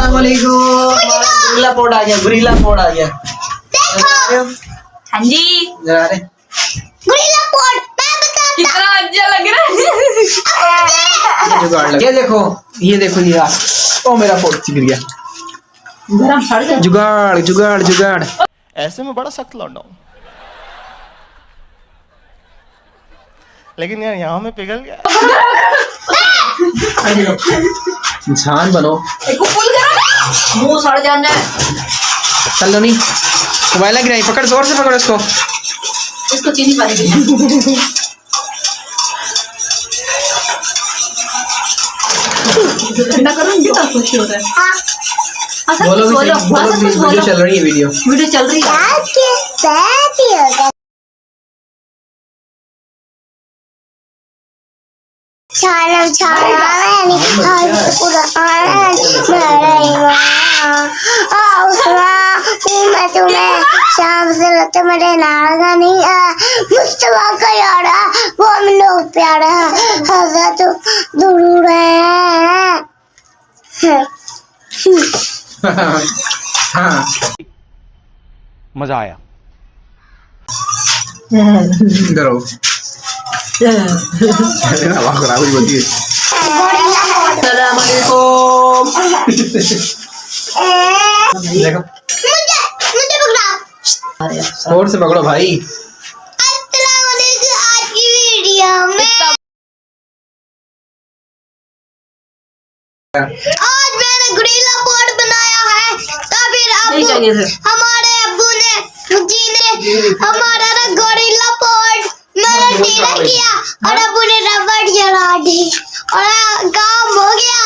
अस्सलाम वालेकुम। गुरीला पोर्ट आ गया, गुरीला पोर्ट आ गया। हाँ जी जरा रे गुरीला पोर्ट मैं बताता कितना अच्छा लग रहा है। जुगाड़ लगा। ये देखो ये रहा। ओ मेरा पोर्ट गिर गया। गरम फट गया। जुगाड़ जुगाड़ जुगाड़। ऐसे में बड़ा सख्त लौंडा हूं, लेकिन यार यहाँ में पिघल गया। इंसान बनो। एक पुल करो, मुंह सड़ जाना है। चल लो नहीं मोबाइल गिराई, पकड़ जोर से पकड़ इसको। इसको चीनी पानी दे। ठंडा करो, कितना खुश हो रहा है। बोलो भी सही, बोलो भी, वीडियो चल रही है, वीडियो चल रही है। के साथ ही होगा शानम शानम हाय कुरान मेरे मैं तुम्हें शाम से लते मेरे नारा नहीं मुस्तफा का यारा वो हम लोग प्यारा हजरत दूर है। हाँ मजा आया। इधर आओ। हवा खराब ही होती है। देखो मुझे मुझे पकड़ा। जोर से पकड़ो भाई। अस्सलाम वालेकुम। आज की वीडियो में आज मैंने गुरीला बोर्ड बनाया है। तो फिर नहीं चाहिए थे। हमारे अब्बू ने जी ने हमारा ना गुरीला बोर्ड मैंने टेढ़ा किया और अब्बू ने रबड़ जला दी और काम हो गया।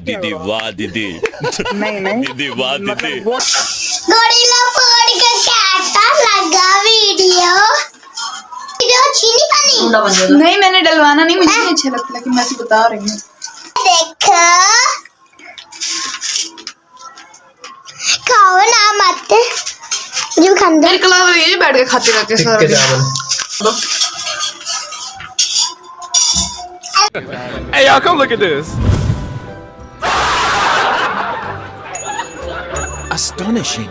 दीदी वाह दीदी। नहीं दीदी वाह दीदी। गुरीला बोर्ड का कैसा लगा वीडियो चीनी पानी नहीं मैंने डलवाना नहीं, मुझे नहीं अच्छा लगता, लेकिन मैं तो बता रही हूँ। देखो खाओ ना मत जो खांदे मेरी क्लास में ये बैठ के खाते रहते हैं सारा दिन। Hey y'all, come look at this. Astonishing.